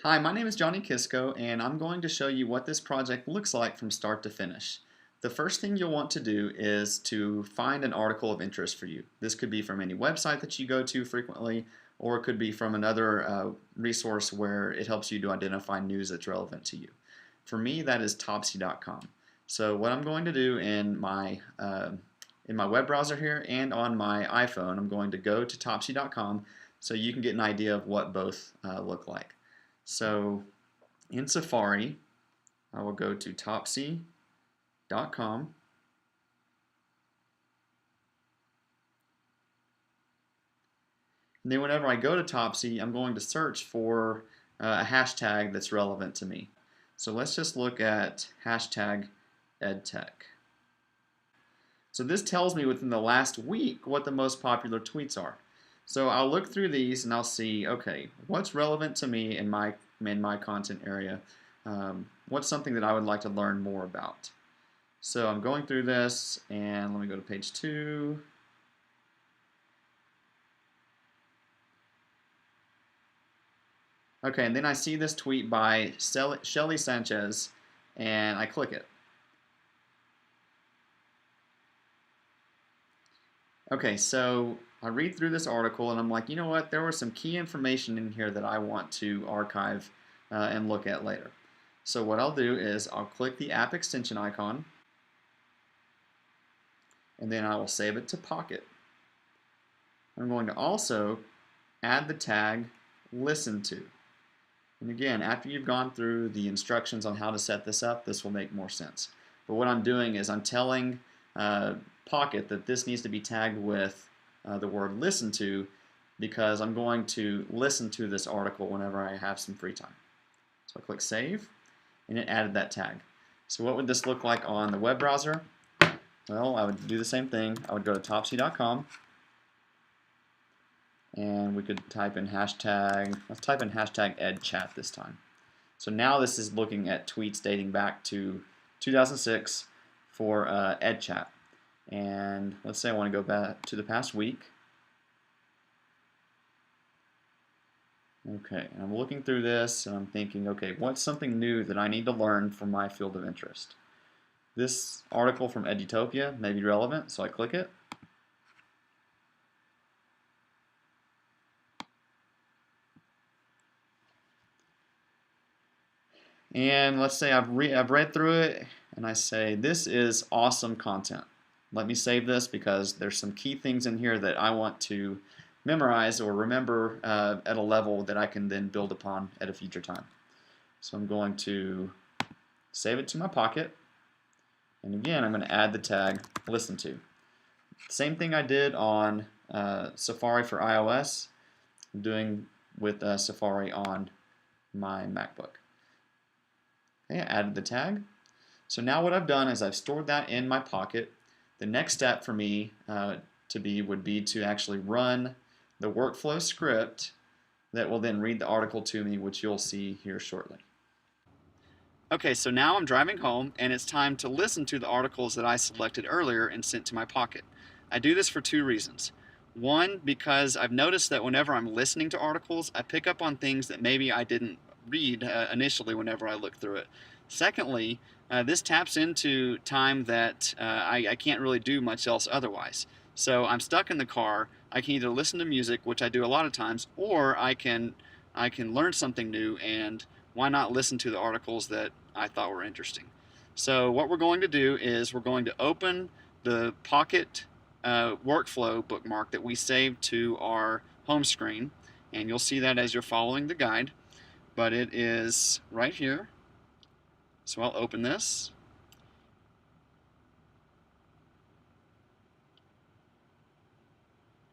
Hi, my name is Johnny Kisco, and I'm going to show you what this project looks like from start to finish. The first thing you'll want to do is to find an article of interest for you. This could be from any website that you go to frequently, or it could be from another resource where it helps you to identify news that's relevant to you. For me, that is Topsy.com. So what I'm going to do in my web browser here and on my iPhone, I'm going to go to Topsy.com so you can get an idea of what both look like. So in Safari, I will go to Topsy.com. And then whenever I go to Topsy, I'm going to search for a hashtag that's relevant to me. So let's just look at hashtag EdTech. So this tells me within the last week what the most popular tweets are. So I'll look through these and I'll see, okay, what's relevant to me in my content area? What's something that I would like to learn more about? So I'm going through this, and let me go to page 2. Okay, and then I see this tweet by Shelly Sanchez, and I click it. Okay, so I read through this article and I'm like, you know what? There was some key information in here that I want to archive and look at later. So what I'll do is I'll click the app extension icon, and then I will save it to Pocket. I'm going to also add the tag listen to. And again, after you've gone through the instructions on how to set this up, this will make more sense. But what I'm doing is I'm telling Pocket that this needs to be tagged with the word listen to, because I'm going to listen to this article whenever I have some free time. So I click save, and it added that tag. So what would this look like on the web browser? Well, I would do the same thing. I would go to Topsy.com, and we could type in hashtag, let's type in hashtag EdChat this time. So now this is looking at tweets dating back to 2006 for EdChat. And let's say I want to go back to the past week. Okay, and I'm looking through this and I'm thinking, okay, what's something new that I need to learn from my field of interest? This article from Edutopia may be relevant, so I click it. And let's say I've read through it and I say, this is awesome content. Let me save this because there's some key things in here that I want to memorize or remember at a level that I can then build upon at a future time. So I'm going to save it to my Pocket, and again I'm going to add the tag listen to. Same thing I did on Safari for iOS, I'm doing with Safari on my MacBook. Okay, I added the tag. So now what I've done is I've stored that in my Pocket. The next step for me would be to actually run the workflow script that will then read the article to me, which you'll see here shortly. Okay, so now I'm driving home and it's time to listen to the articles that I selected earlier and sent to my Pocket. I do this for two reasons. One, because I've noticed that whenever I'm listening to articles, I pick up on things that maybe I didn't read initially whenever I look through it. Secondly, this taps into time that I can't really do much else otherwise. So I'm stuck in the car. I can either listen to music, which I do a lot of times, or I can learn something new, and why not listen to the articles that I thought were interesting. So what we're going to do is we're going to open the Pocket workflow bookmark that we saved to our home screen, and you'll see that as you're following the guide, but it is right here. So I'll open this.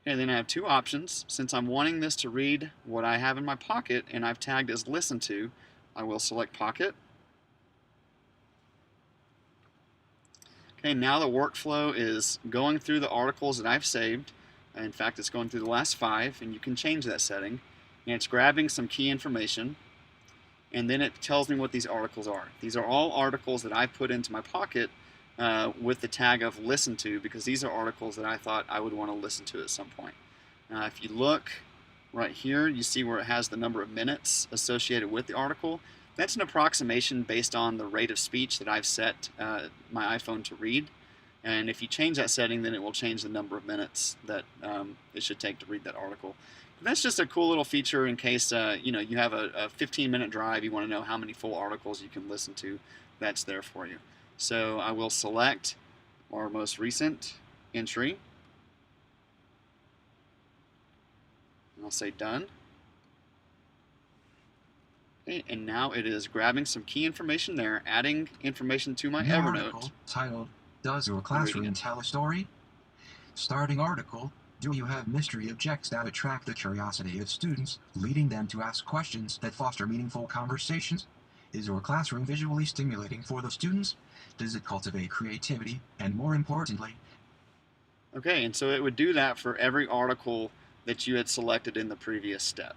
And then I have two options. Since I'm wanting this to read what I have in my Pocket and I've tagged as listen to, I will select Pocket. Okay, now the workflow is going through the articles that I've saved. In fact, it's going through the last 5, and you can change that setting. And it's grabbing some key information, and then it tells me what these articles are. These are all articles that I put into my Pocket with the tag of listen to, because these are articles that I thought I would want to listen to at some point. If you look right here, you see where it has the number of minutes associated with the article. That's an approximation based on the rate of speech that I've set my iPhone to read. And if you change that setting, then it will change the number of minutes that it should take to read that article. But that's just a cool little feature in case you have a 15-minute drive, you want to know how many full articles you can listen to. That's there for you. So I will select our most recent entry. I'll say done. Okay, and now it is grabbing some key information there, adding information to my New Evernote. Article titled, Does Your Classroom Tell a Story? Starting article, do you have mystery objects that attract the curiosity of students, leading them to ask questions that foster meaningful conversations? Is your classroom visually stimulating for the students? Does it cultivate creativity? And more importantly, okay, and so it would do that for every article that you had selected in the previous step.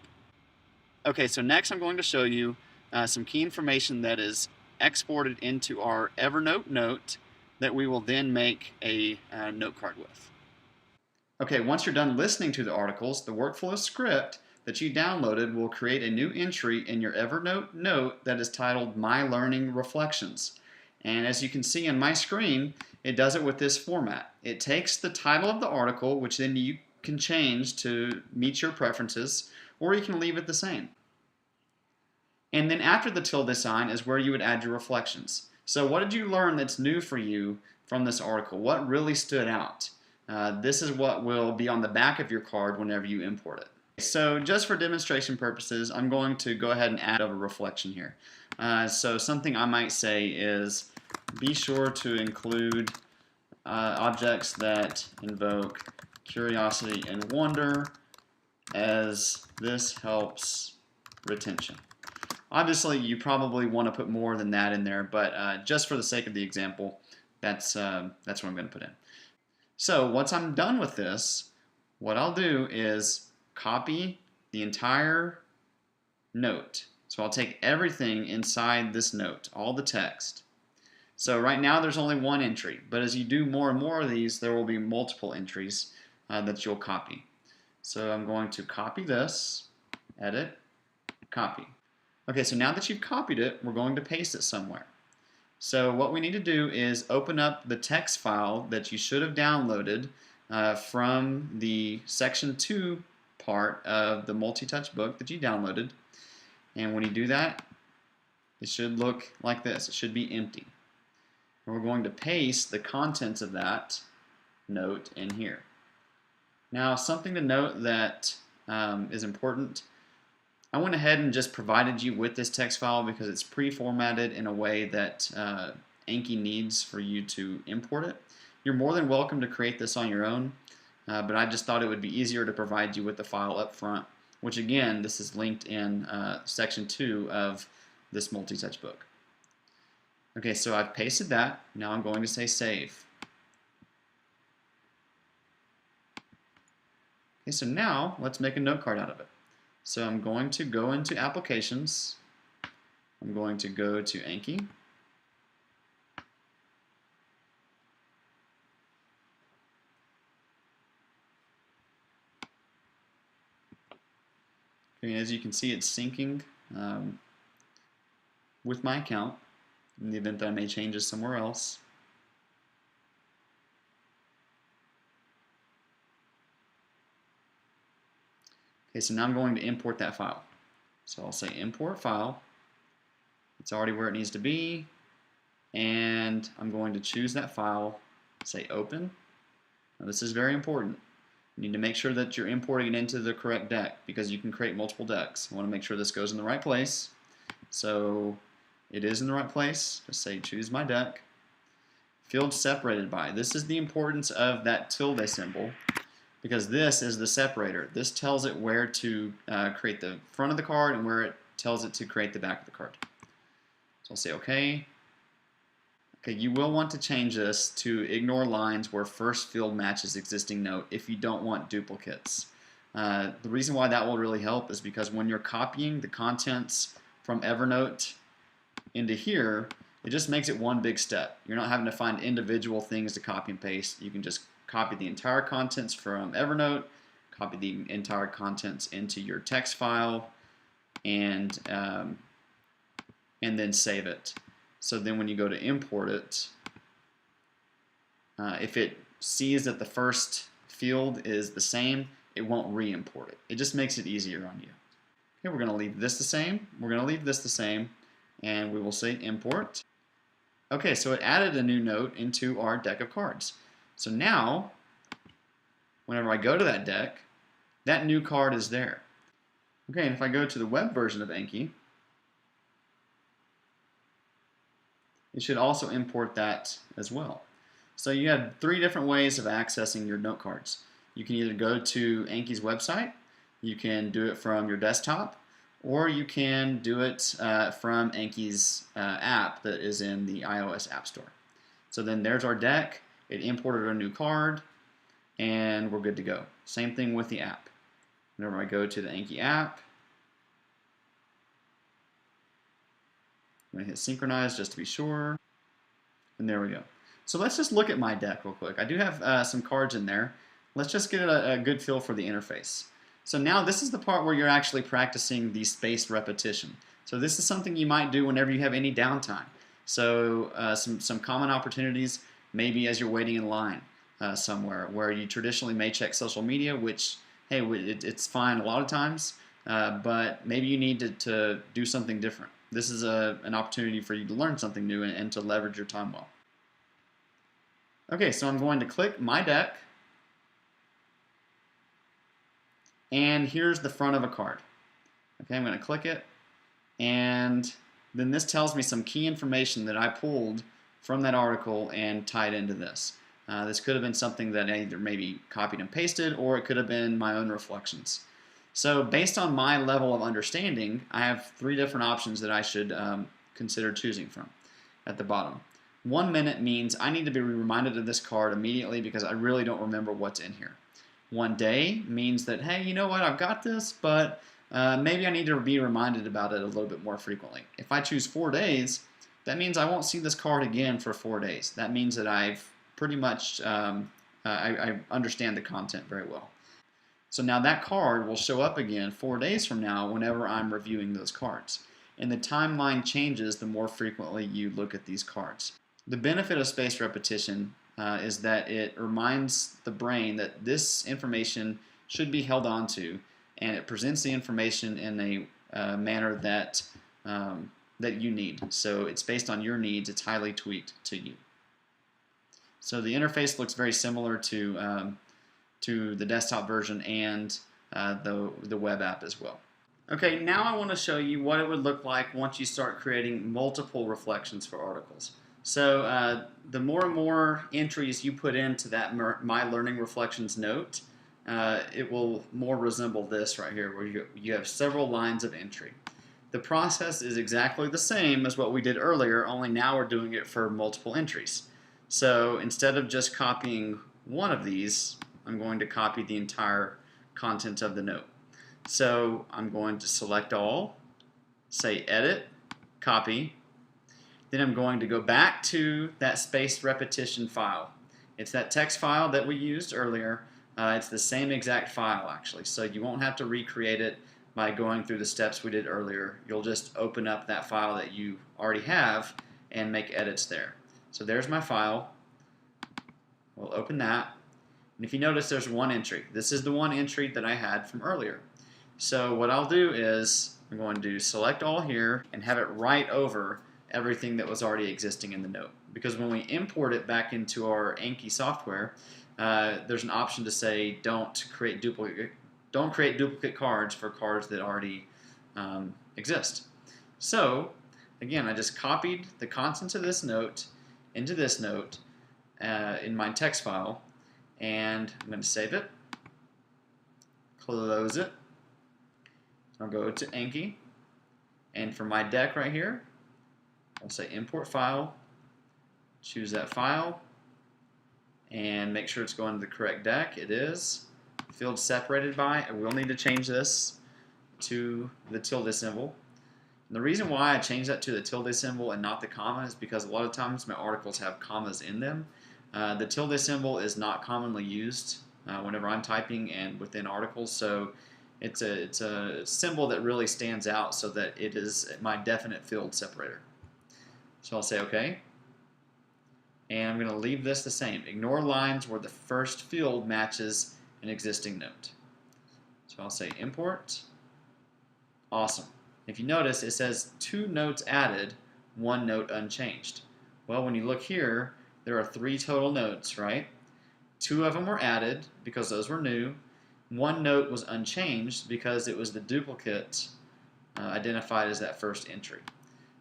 Okay, so next I'm going to show you some key information that is exported into our Evernote note that we will then make a note card with. Okay, once you're done listening to the articles, the workflow script that you downloaded will create a new entry in your Evernote note that is titled My Learning Reflections. And as you can see on my screen, it does it with this format. It takes the title of the article, which then you can change to meet your preferences, or you can leave it the same. And then after the tilde sign is where you would add your reflections. So what did you learn that's new for you from this article? What really stood out? This is what will be on the back of your card whenever you import it. So just for demonstration purposes, I'm going to go ahead and add a reflection here. So something I might say is, be sure to include objects that invoke curiosity and wonder, as this helps retention. Obviously, you probably want to put more than that in there, but just for the sake of the example, that's what I'm going to put in. So once I'm done with this, what I'll do is copy the entire note. So I'll take everything inside this note, all the text. So right now there's only one entry, but as you do more and more of these, there will be multiple entries that you'll copy. So I'm going to copy this, edit, copy. Okay, so now that you've copied it, we're going to paste it somewhere. So what we need to do is open up the text file that you should have downloaded from the section 2 part of the multi-touch book that you downloaded. And when you do that, it should look like this. It should be empty. And we're going to paste the contents of that note in here. Now, something to note that is important. I went ahead and just provided you with this text file because it's pre-formatted in a way that Anki needs for you to import it. You're more than welcome to create this on your own, but I just thought it would be easier to provide you with the file up front, which again, this is linked in section 2 of this multi-touch book. Okay, so I've pasted that. Now I'm going to say save. Okay, so now let's make a note card out of it. So I'm going to go into Applications. I'm going to go to Anki. Okay, as you can see, it's syncing with my account in the event that I made changes somewhere else. Okay, so now I'm going to import that file. So I'll say import file. It's already where it needs to be. And I'm going to choose that file, say open. Now this is very important. You need to make sure that you're importing it into the correct deck because you can create multiple decks. I want to make sure this goes in the right place. So it is in the right place. Just say choose my deck. Field separated by. This is the importance of that tilde symbol, because this is the separator. This tells it where to create the front of the card and where it tells it to create the back of the card. So I'll say OK. Okay, you will want to change this to ignore lines where first field matches existing note if you don't want duplicates. The reason why that will really help is because when you're copying the contents from Evernote into here, it just makes it one big step. You're not having to find individual things to copy and paste. You can just copy the entire contents from Evernote, copy the entire contents into your text file, and then save it. So then when you go to import it, if it sees that the first field is the same, it won't re-import it. It just makes it easier on you. Okay, we're going to leave this the same. We're going to leave this the same, and we will say import. Okay, so it added a new note into our deck of cards. So now, whenever I go to that deck, that new card is there. Okay, and if I go to the web version of Anki, it should also import that as well. So you have 3 different ways of accessing your note cards. You can either go to Anki's website, you can do it from your desktop, or you can do it from Anki's app that is in the iOS App Store. So then there's our deck. It imported a new card, and we're good to go. Same thing with the app. Whenever I go to the Anki app, I'm going to hit synchronize just to be sure, and there we go. So let's just look at my deck real quick. I do have some cards in there. Let's just get a good feel for the interface. So now this is the part where you're actually practicing the spaced repetition. So this is something you might do whenever you have any downtime. So some common opportunities, maybe as you're waiting in line somewhere where you traditionally may check social media, which, hey, it's fine a lot of times, but maybe you need to do something different. This is an opportunity for you to learn something new and to leverage your time well. Okay, so I'm going to click My Deck, and here's the front of a card. Okay, I'm going to click it, and then this tells me some key information that I pulled from that article and tied into this. This could have been something that I either maybe copied and pasted, or it could have been my own reflections. So based on my level of understanding, I have 3 different options that I should consider choosing from at the bottom. 1 minute means I need to be reminded of this card immediately because I really don't remember what's in here. 1 day means that, hey, you know what, I've got this, but maybe I need to be reminded about it a little bit more frequently. If I choose 4 days, that means I won't see this card again for 4 days. That means that I've pretty much, I understand the content very well. So now that card will show up again 4 days from now whenever I'm reviewing those cards. And the timeline changes the more frequently you look at these cards. The benefit of spaced repetition is that it reminds the brain that this information should be held on to, and it presents the information in a manner that that you need. So it's based on your needs. It's highly tweaked to you. So the interface looks very similar to the desktop version and the web app as well. Okay, now I want to show you what it would look like once you start creating multiple reflections for articles. So the more and more entries you put into that My Learning Reflections note, it will more resemble this right here, where you have several lines of entry. The process is exactly the same as what we did earlier, only now we're doing it for multiple entries. So instead of just copying one of these, I'm going to copy the entire content of the note. So I'm going to select all, say edit, copy. Then I'm going to go back to that spaced repetition file. It's that text file that we used earlier. It's the same exact file actually, so you won't have to recreate it by going through the steps we did earlier. You'll just open up that file that you already have and make edits there. So there's my file. We'll open that. And if you notice, there's one entry. This is the one entry that I had from earlier. So what I'll do is I'm going to select all here and have it right over everything that was already existing in the note. Because when we import it back into our Anki software, there's an option to say don't create duplicate cards for cards that already exist. So again, I just copied the contents of this note into this note in my text file, and I'm going to save it, close it. I'll go to Anki, and for my deck right here, I'll say import file, choose that file, and make sure it's going to the correct deck. It is. Field separated by, I will need to change this to the tilde symbol. And the reason why I changed that to the tilde symbol and not the comma is because a lot of times my articles have commas in them. The tilde symbol is not commonly used whenever I'm typing and within articles. So it's a symbol that really stands out so that it is my definite field separator. So I'll say OK. And I'm going to leave this the same. Ignore lines where the first field matches an existing note. So I'll say import. Awesome. If you notice, it says 2 notes added, 1 note unchanged. Well, when you look here, there are 3 total notes, right? 2 of them were added because those were new. 1 note was unchanged because it was the duplicate identified as that first entry.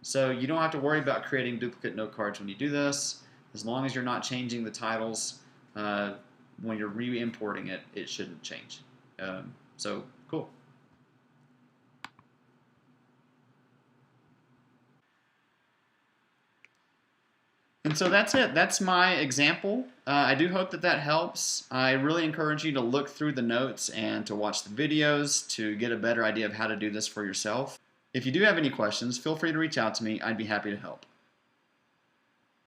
So you don't have to worry about creating duplicate note cards when you do this. As long as you're not changing the titles when you're re-importing it, it shouldn't change. So cool. And so that's it. That's my example. I do hope that that helps. I really encourage you to look through the notes and to watch the videos to get a better idea of how to do this for yourself. If you do have any questions, feel free to reach out to me. I'd be happy to help.